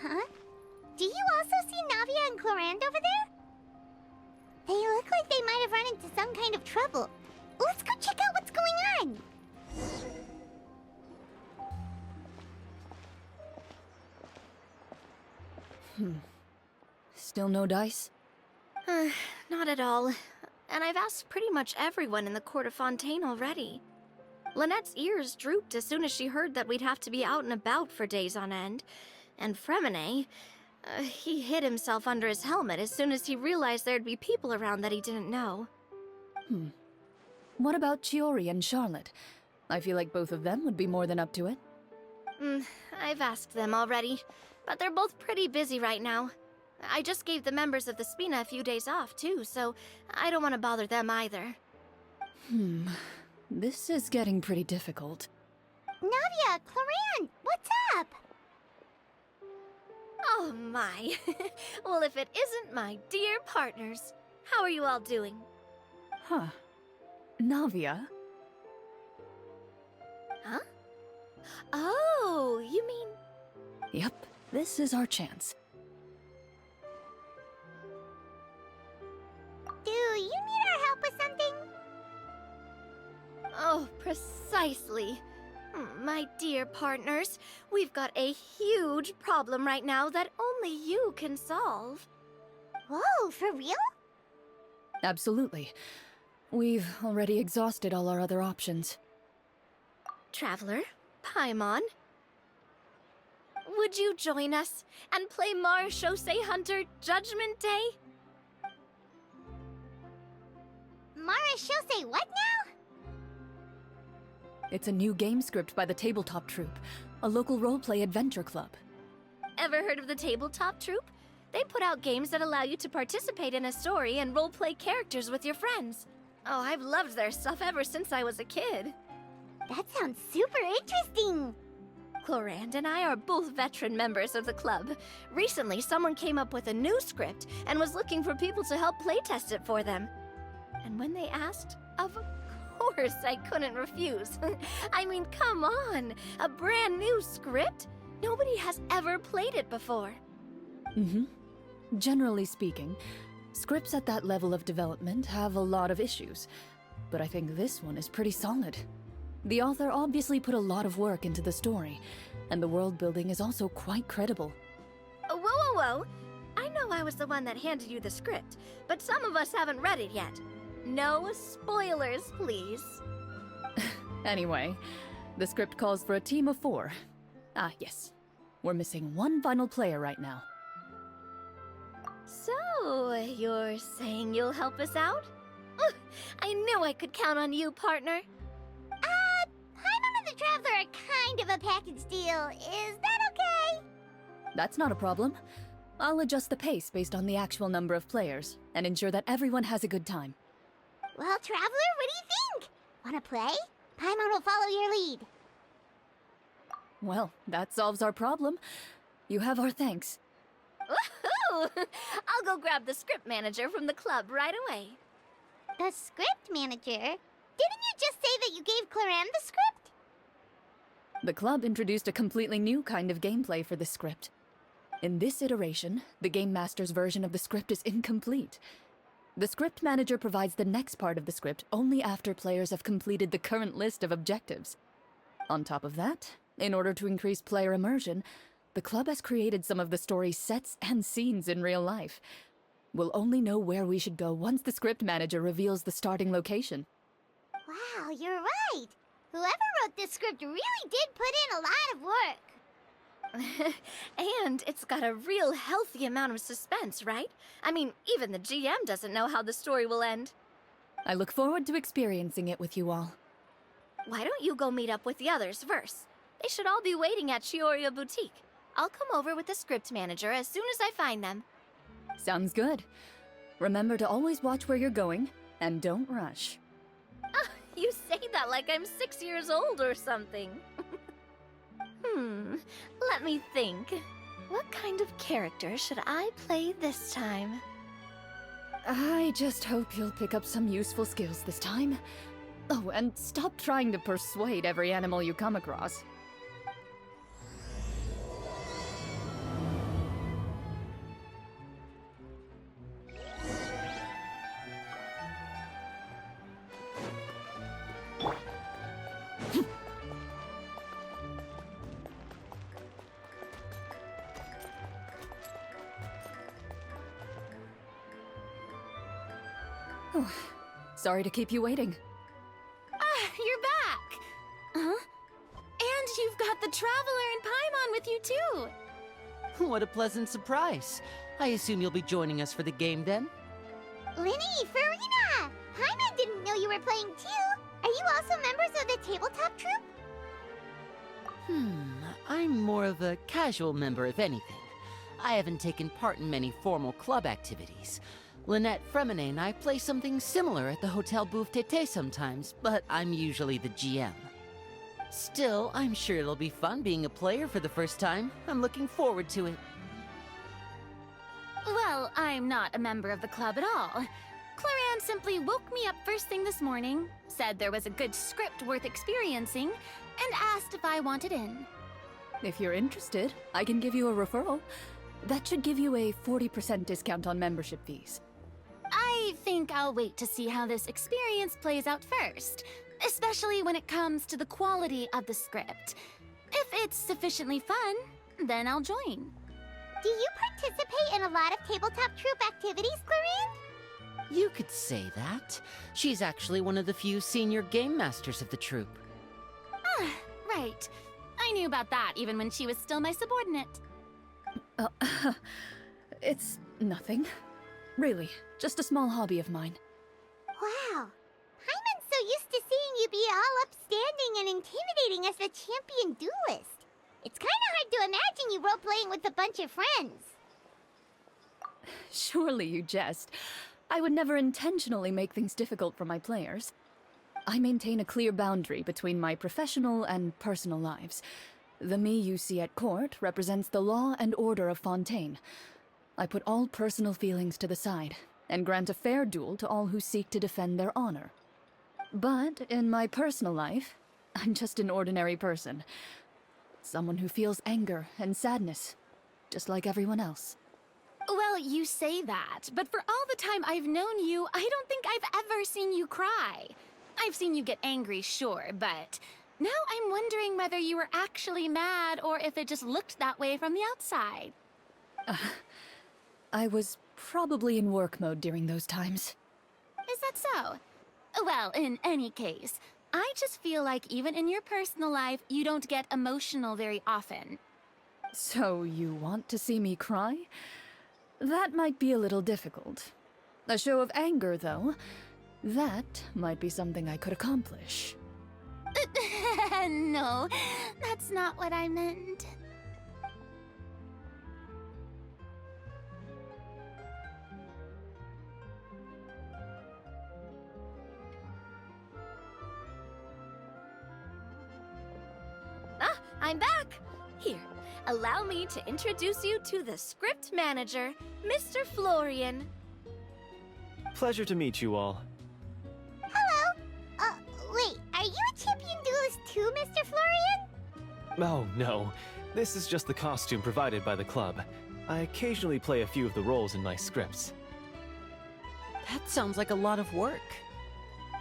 Huh? Do you also see Navia and Clorand over there? They look like they might have run into some kind of trouble. Let's go check out what's going on. Still no dice? Not at all. And I've asked pretty much everyone in the court of Fontaine already. Lynette's ears drooped as soon as she heard that we'd have to be out and about for days on end. And Fremine, he hid himself under his helmet as soon as he realized there'd be people around that he didn't know. What about Chiori and Charlotte? I feel like both of them would be more than up to it. I've asked them already, but they're both pretty busy right now. I just gave the members of the Spina a few days off, too, so I don't want to bother them either. This is getting pretty difficult. Navia, Clorand, what's up? Oh my. Well, if it isn't my dear partners. How are you all doing? Huh. Navia? Huh? Oh, you mean... Yep, this is our chance. Do you need our help with something? Oh, precisely. My dear partners, we've got a huge problem right now that only you can solve. Whoa, for real? Absolutely. We've already exhausted all our other options. Traveler, Paimon, would you join us and play Marechaussee Hunter Judgment Day? Marechaussee what now? It's a new game script by the Tabletop Troupe, a local roleplay adventure club. Ever heard of the Tabletop Troupe? They put out games that allow you to participate in a story and roleplay characters with your friends. Oh, I've loved their stuff ever since I was a kid. That sounds super interesting. Clorand and I are both veteran members of the club. Recently, someone came up with a new script and was looking for people to help playtest it for them. And when they asked, of course I couldn't refuse. I mean, come on, a brand new script? Nobody has ever played it before. Generally speaking, scripts at that level of development have a lot of issues, but I think this one is pretty solid. The author obviously put a lot of work into the story, and the world building is also quite credible. Whoa. I know I was the one that handed you the script, but some of us haven't read it yet. No spoilers, please. Anyway, the script calls for a team of 4. Ah, yes. We're missing one final player right now. So, you're saying you'll help us out? I knew I could count on you, partner. Paimon and the Traveler are kind of a package deal. Is that okay? That's not a problem. I'll adjust the pace based on the actual number of players, and ensure that everyone has a good time. Well, Traveler, what do you think? Wanna play? Paimon will follow your lead. Well, that solves our problem. You have our thanks. Woohoo! I'll go grab the script manager from the club right away. The script manager? Didn't you just say that you gave Clorand the script? The club introduced a completely new kind of gameplay for this script. In this iteration, the Game Master's version of the script is incomplete. The script manager provides the next part of the script only after players have completed the current list of objectives. On top of that, in order to increase player immersion, the club has created some of the story's sets and scenes in real life. We'll only know where we should go once the script manager reveals the starting location. Wow, you're right. Whoever wrote this script really did put in a lot of work. And it's got a real healthy amount of suspense, right? I mean, even the GM doesn't know how the story will end. I look forward to experiencing it with you all. Why don't you go meet up with the others first? They should all be waiting at Chioriya Boutique. I'll come over with the script manager as soon as I find them. Sounds good. Remember to always watch where you're going, and don't rush. You say that like I'm 6 years old or something. Let me think. What kind of character should I play this time? I just hope you'll pick up some useful skills this time. Oh, and stop trying to persuade every animal you come across. Oh, sorry to keep you waiting. You're back! Huh? And you've got the Traveler and Paimon with you too! What a pleasant surprise. I assume you'll be joining us for the game then? Linny, Farina! Paimon didn't know you were playing too. Are you also members of the tabletop troupe? I'm more of a casual member, if anything. I haven't taken part in many formal club activities. Lynette Fremine and I play something similar at the Hotel Bouffe Tété sometimes, but I'm usually the GM. Still, I'm sure it'll be fun being a player for the first time. I'm looking forward to it. Well, I'm not a member of the club at all. Claran simply woke me up first thing this morning, said there was a good script worth experiencing, and asked if I wanted in. If you're interested, I can give you a referral. That should give you a 40% discount on membership fees. I think I'll wait to see how this experience plays out first, especially when it comes to the quality of the script. If it's sufficiently fun, then I'll join. Do you participate in a lot of tabletop troupe activities, Clarine? You could say that. She's actually one of the few senior game masters of the troupe. Ah, right. I knew about that even when she was still my subordinate. It's nothing. Really, just a small hobby of mine. Wow. Paimon's so used to seeing you be all upstanding and intimidating as the champion duelist. It's kind of hard to imagine you role-playing with a bunch of friends. Surely you jest. I would never intentionally make things difficult for my players. I maintain a clear boundary between my professional and personal lives. The me you see at court represents the law and order of Fontaine. I put all personal feelings to the side and grant a fair duel to all who seek to defend their honor. But in my personal life, I'm just an ordinary person. Someone who feels anger and sadness, just like everyone else. Well, you say that, but for all the time I've known you, I don't think I've ever seen you cry. I've seen you get angry, sure, but now I'm wondering whether you were actually mad or if it just looked that way from the outside. I was probably in work mode during those times. Is that so? Well, in any case, I just feel like even in your personal life, you don't get emotional very often. So you want to see me cry? That might be a little difficult. A show of anger, though, that might be something I could accomplish. No, that's not what I meant. Ah, I'm back! Here, allow me to introduce you to the script manager, Mr. Florian. Pleasure to meet you all. Hello. Wait, are you a champion duelist too, Mr. Florian? Oh, no. This is just the costume provided by the club. I occasionally play a few of the roles in my scripts. That sounds like a lot of work.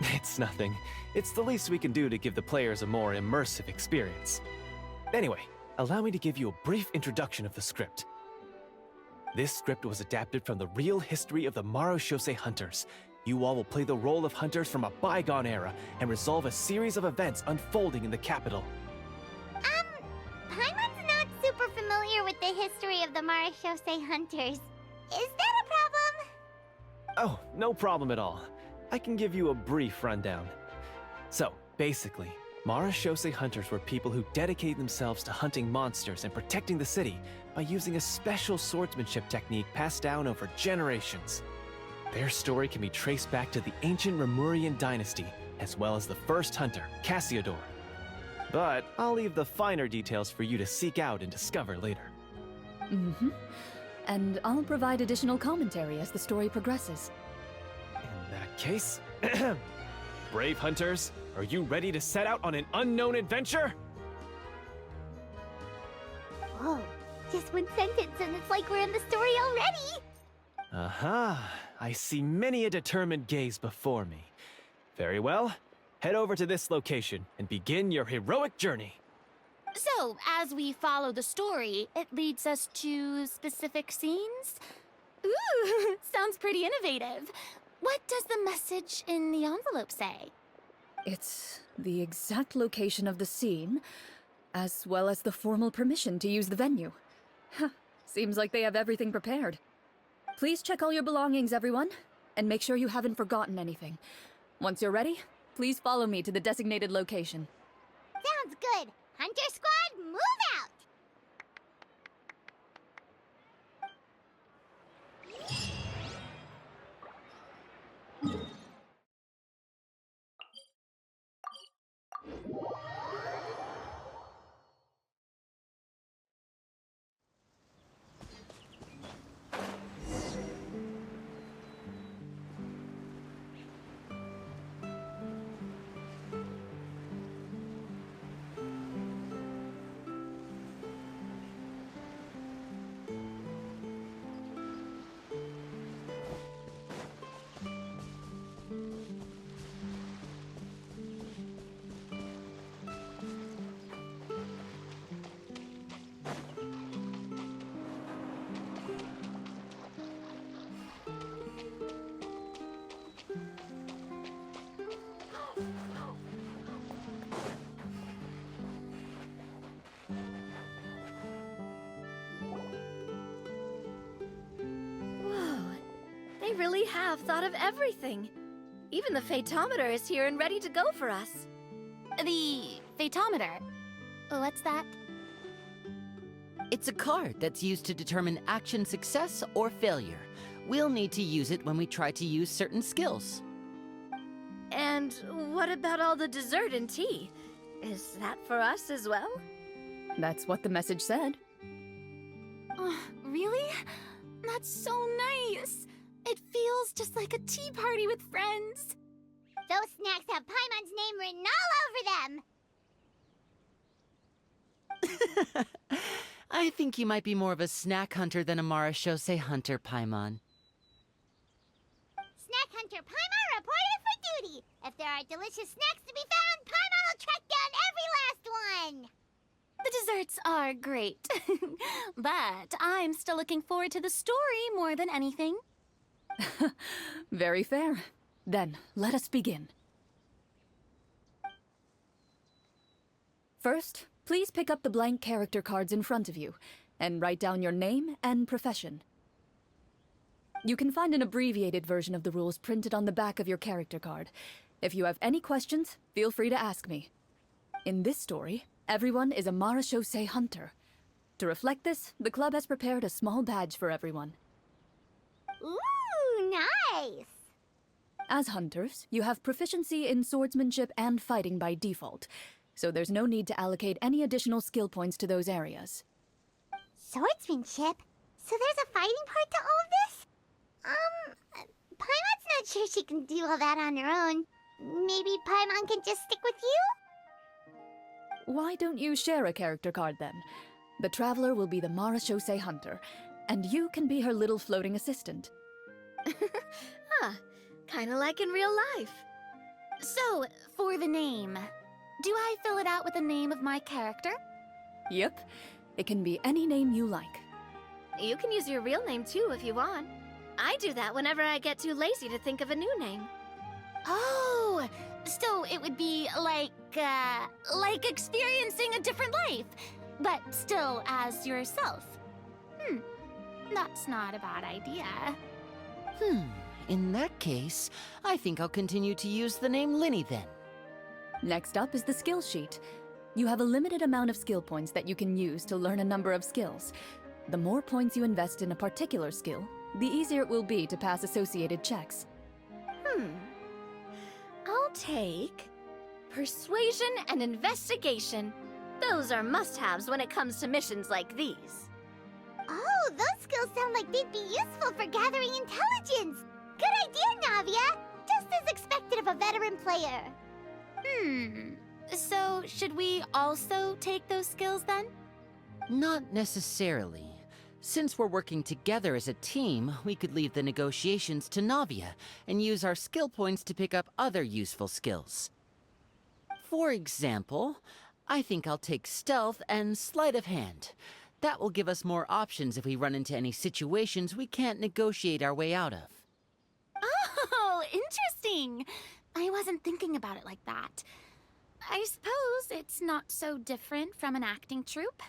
It's nothing. It's the least we can do to give the players a more immersive experience. Anyway, allow me to give you a brief introduction of the script. This script was adapted from the real history of the Marashose hunters. You all will play the role of hunters from a bygone era and resolve a series of events unfolding in the capital. Paimon's not super familiar with the history of the Marashose hunters. Is that a problem? Oh, no problem at all. I can give you a brief rundown. So, basically, Marashose hunters were people who dedicated themselves to hunting monsters and protecting the city by using a special swordsmanship technique passed down over generations. Their story can be traced back to the ancient Remurian dynasty, as well as the first hunter, Cassiodor. But I'll leave the finer details for you to seek out and discover later. And I'll provide additional commentary as the story progresses. In that case, brave hunters, are you ready to set out on an unknown adventure? Whoa, just one sentence and it's like we're in the story already! Aha, I see many a determined gaze before me. Very well, head over to this location and begin your heroic journey. So, as we follow the story, it leads us to specific scenes? Ooh, sounds pretty innovative. What does the message in the envelope say? It's the exact location of the scene, as well as the formal permission to use the venue. Seems like they have everything prepared. Please check all your belongings, everyone, and make sure you haven't forgotten anything. Once you're ready, please follow me to the designated location. Sounds good! Hunter Squad, move out! They really have thought of everything. Even the Fatometer is here and ready to go for us. The Fatometer? What's that? It's a card that's used to determine action success or failure. We'll need to use it when we try to use certain skills. And what about all the dessert and tea? Is that for us as well? That's what the message said. Really? That's so nice. It feels just like a tea party with friends. Those snacks have Paimon's name written all over them! I think you might be more of a snack hunter than a Marashose hunter, Paimon. Snack Hunter Paimon reported for duty! If there are delicious snacks to be found, Paimon will track down every last one! The desserts are great. But I'm still looking forward to the story more than anything. Very fair. Then, let us begin. First, please pick up the blank character cards in front of you, and write down your name and profession. You can find an abbreviated version of the rules printed on the back of your character card. If you have any questions, feel free to ask me. In this story, everyone is a Marashose hunter. To reflect this, the club has prepared a small badge for everyone. Ooh, nice! As hunters, you have proficiency in swordsmanship and fighting by default, so there's no need to allocate any additional skill points to those areas. Swordsmanship? So there's a fighting part to all of this? Paimon's not sure she can do all that on her own. Maybe Paimon can just stick with you? Why don't you share a character card then? The Traveler will be the Marashose hunter, and you can be her little floating assistant. Kinda like in real life. So, for the name, do I fill it out with the name of my character? Yep, it can be any name you like. You can use your real name too if you want. I do that whenever I get too lazy to think of a new name. Oh, so it would be like experiencing a different life, but still as yourself. That's not a bad idea. In that case, I think I'll continue to use the name Linny then. Next up is the skill sheet. You have a limited amount of skill points that you can use to learn a number of skills. The more points you invest in a particular skill, the easier it will be to pass associated checks. I'll take persuasion and investigation. Those are must-haves when it comes to missions like these. Oh, those skills sound like they'd be useful for gathering intelligence. Good idea, Navia. Just as expected of a veteran player. So should we also take those skills then? Not necessarily. Since we're working together as a team, we could leave the negotiations to Navia and use our skill points to pick up other useful skills. For example, I think I'll take stealth and sleight of hand. That will give us more options if we run into any situations we can't negotiate our way out of. Oh, interesting. I wasn't thinking about it like that. I suppose it's not so different from an acting troupe.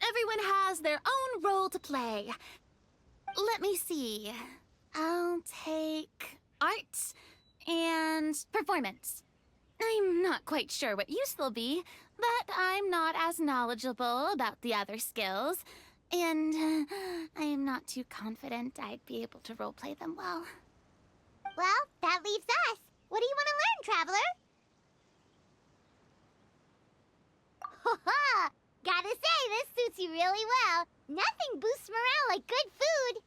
Everyone has their own role to play. Let me see. I'll take arts and performance. I'm not quite sure what use they'll be, but I'm not as knowledgeable about the other skills, and I'm not too confident I'd be able to roleplay them well. Well, that leaves us. What do you want to learn, Traveler? Ha! Gotta say, this suits you really well. Nothing boosts morale like good food.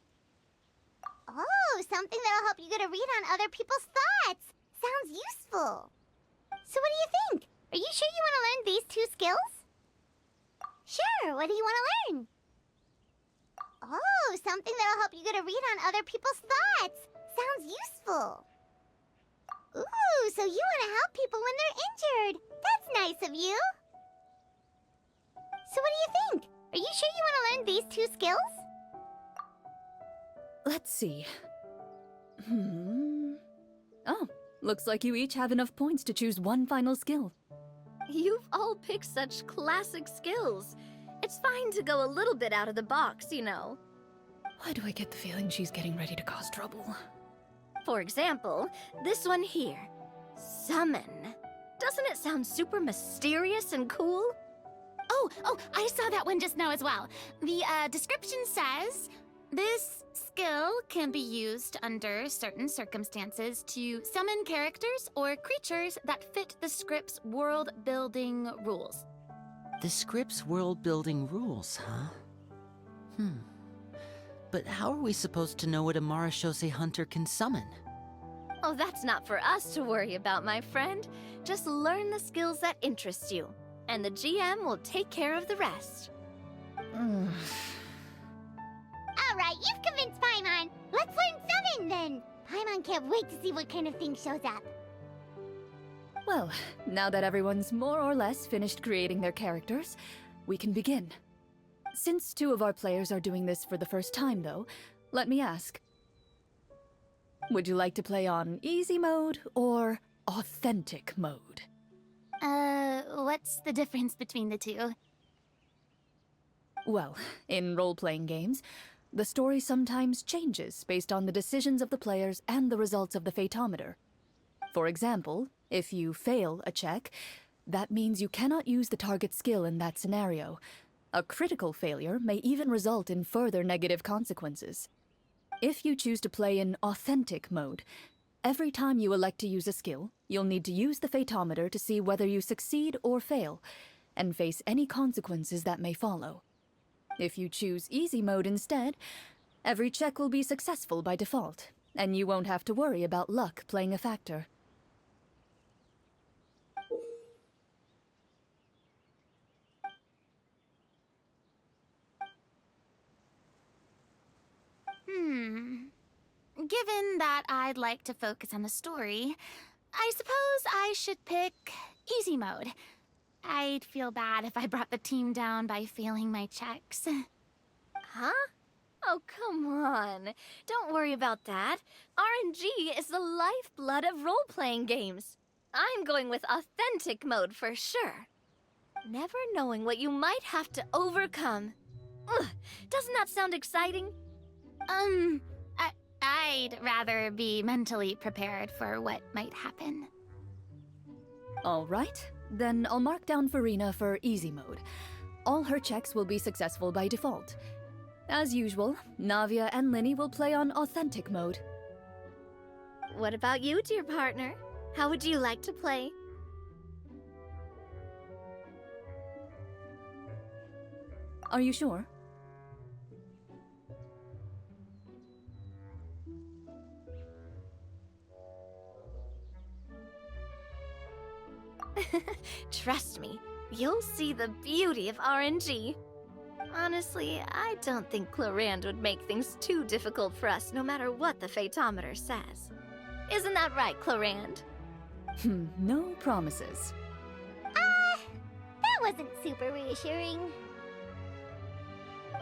Oh, something that'll help you get a read on other people's thoughts. Sounds useful. So what do you think? Are you sure you want to learn these two skills? Sure, what do you want to learn? Oh, something that'll help you get a read on other people's thoughts. Sounds useful. Ooh, so you want to help people when they're injured. That's nice of you. So what do you think? Are you sure you want to learn these two skills? Let's see. Oh, looks like you each have enough points to choose one final skill. You've all picked such classic skills. It's fine to go a little bit out of the box, you know. Why do I get the feeling she's getting ready to cause trouble? For example, this one here. Summon. Doesn't it sound super mysterious and cool? Oh, I saw that one just now as well. The description says, this skill can be used under certain circumstances to summon characters or creatures that fit the script's world-building rules. The script's world-building rules, huh? But how are we supposed to know what a Marashose hunter can summon? Oh, that's not for us to worry about, my friend. Just learn the skills that interest you, and the GM will take care of the rest. All right, you've convinced Paimon. Let's learn summon then. Paimon can't wait to see what kind of thing shows up. Well, now that everyone's more or less finished creating their characters, we can begin. Since two of our players are doing this for the first time, though, let me ask. Would you like to play on easy mode or authentic mode? What's the difference between the two? Well, in role-playing games, the story sometimes changes based on the decisions of the players and the results of the fatometer. For example, if you fail a check, that means you cannot use the target skill in that scenario. A critical failure may even result in further negative consequences. If you choose to play in authentic mode, every time you elect to use a skill, you'll need to use the fatometer to see whether you succeed or fail, and face any consequences that may follow. If you choose easy mode instead, every check will be successful by default, and you won't have to worry about luck playing a factor. Given that I'd like to focus on the story, I suppose I should pick easy mode. I'd feel bad if I brought the team down by failing my checks. Huh? Oh, come on. Don't worry about that. RNG is the lifeblood of role-playing games. I'm going with authentic mode for sure. Never knowing what you might have to overcome. Ugh, doesn't that sound exciting? I'd rather be mentally prepared for what might happen. All right, then I'll mark down Farina for easy mode. All her checks will be successful by default. As usual, Navia and Linny will play on authentic mode. What about you, dear partner? How would you like to play? Are you sure? Trust me, you'll see the beauty of RNG. Honestly, I don't think Clorand would make things too difficult for us no matter what the Fatometer says. Isn't that right, Clorand? No promises. That wasn't super reassuring.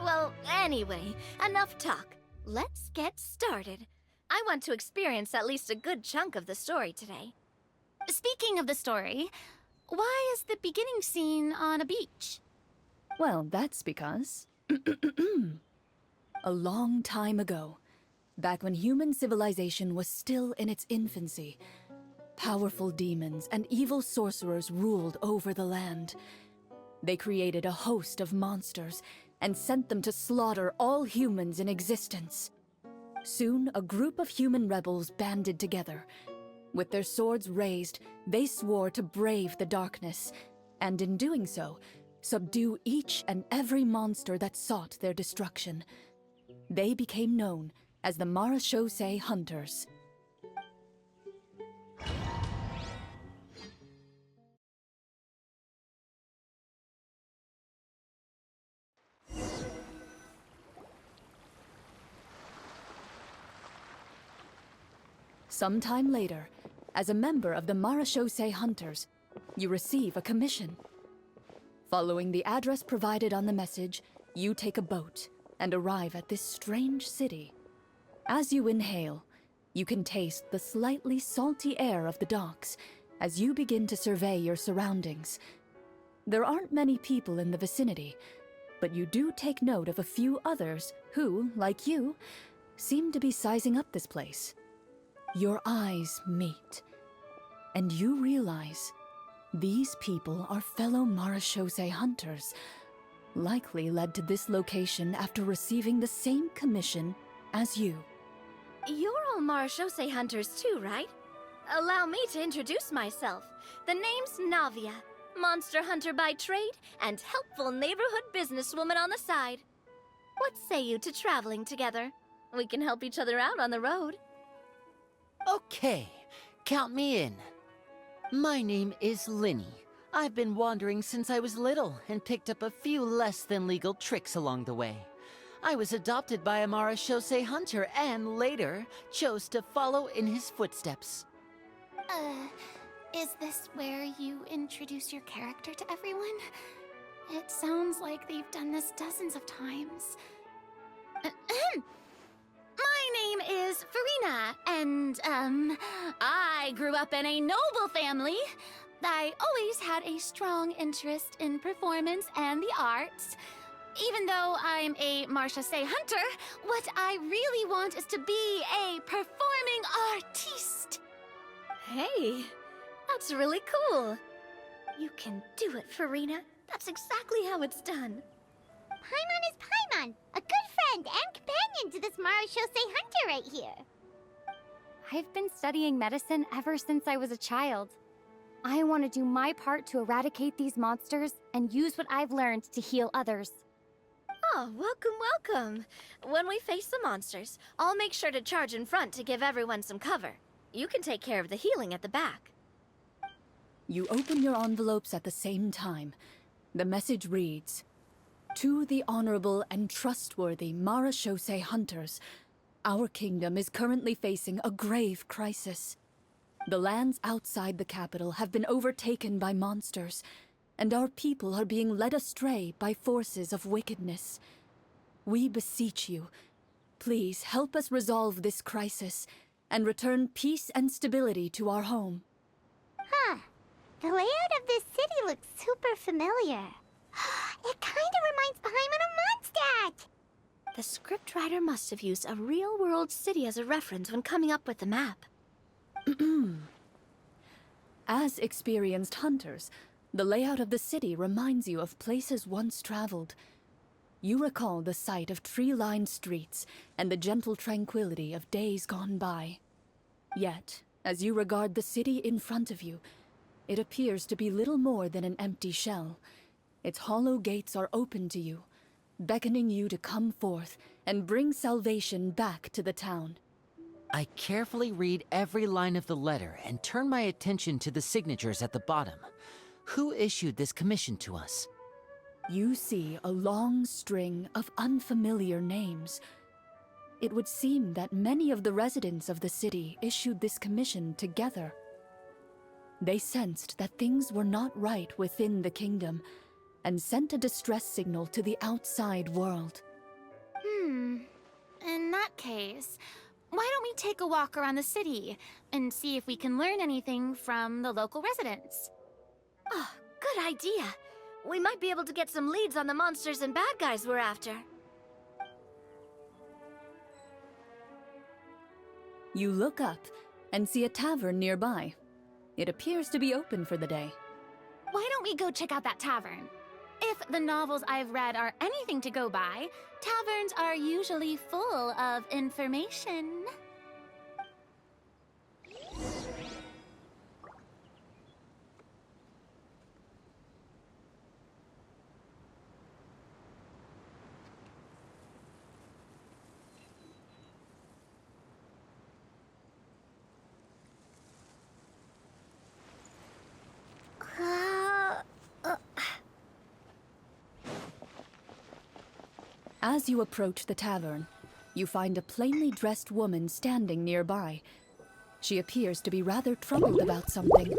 Well, anyway, enough talk. Let's get started. I want to experience at least a good chunk of the story today. Speaking of the story, why is the beginning scene on a beach? Well, that's because... a long time ago, back when human civilization was still in its infancy, powerful demons and evil sorcerers ruled over the land. They created a host of monsters and sent them to slaughter all humans in existence. Soon, a group of human rebels banded together. With their swords raised, they swore to brave the darkness, and in doing so, subdue each and every monster that sought their destruction. They became known as the Marashosei Hunters. Sometime later, as a member of the Marashosei Hunters, you receive a commission. Following the address provided on the message, you take a boat and arrive at this strange city. As you inhale, you can taste the slightly salty air of the docks as you begin to survey your surroundings. There aren't many people in the vicinity, but you do take note of a few others who, like you, seem to be sizing up this place. Your eyes meet, and you realize these people are fellow Marashosei hunters, likely led to this location after receiving the same commission as you. You're all Marashosei hunters too, right? Allow me to introduce myself. The name's Navia, monster hunter by trade and helpful neighborhood businesswoman on the side. What say you to traveling together? We can help each other out on the road. Okay, count me in. My name is Linny. I've been wandering since I was little and picked up a few less than legal tricks along the way. I was adopted by a Marashosei hunter and later chose to follow in his footsteps. Is this where you introduce your character to everyone? It sounds like they've done this dozens of times. My name is Farina, and, I grew up in a noble family. I always had a strong interest in performance and the arts. Even though I'm a Marashosei hunter, what I really want is to be a performing artiste. Hey, that's really cool. You can do it, Farina. That's exactly how it's done. Paimon is Paimon, a good friend and companion to this Marashosei hunter right here. I've been studying medicine ever since I was a child. I want to do my part to eradicate these monsters and use what I've learned to heal others. Oh, welcome. When we face the monsters, I'll make sure to charge in front to give everyone some cover. You can take care of the healing at the back. You open your envelopes at the same time. The message reads, "To the honorable and trustworthy Marashosei hunters, our kingdom is currently facing a grave crisis. The lands outside the capital have been overtaken by monsters, and our people are being led astray by forces of wickedness. We beseech you please help us resolve this crisis and return peace and stability to our home. Huh. The layout of this city looks super familiar. It kinda reminds Paimon of Mondstadt! The scriptwriter must have used a real-world city as a reference when coming up with the map. As experienced hunters, the layout of the city reminds you of places once traveled. You recall the sight of tree-lined streets and the gentle tranquility of days gone by. Yet, as you regard the city in front of you, it appears to be little more than an empty shell. Its hollow gates are open to you, beckoning you to come forth and bring salvation back to the town. I carefully read every line of the letter and turn my attention to the signatures at the bottom. Who issued this commission to us? You see a long string of unfamiliar names. It would seem that many of the residents of the city issued this commission together. They sensed that things were not right within the kingdom and sent a distress signal to the outside world. In that case, why don't we take a walk around the city and see if we can learn anything from the local residents? Oh, good idea. We might be able to get some leads on the monsters and bad guys we're after. You look up and see a tavern nearby. It appears to be open for the day. Why don't we go check out that tavern? If the novels I've read are anything to go by, taverns are usually full of information. As you approach the tavern, you find a plainly dressed woman standing nearby. She appears to be rather troubled about something.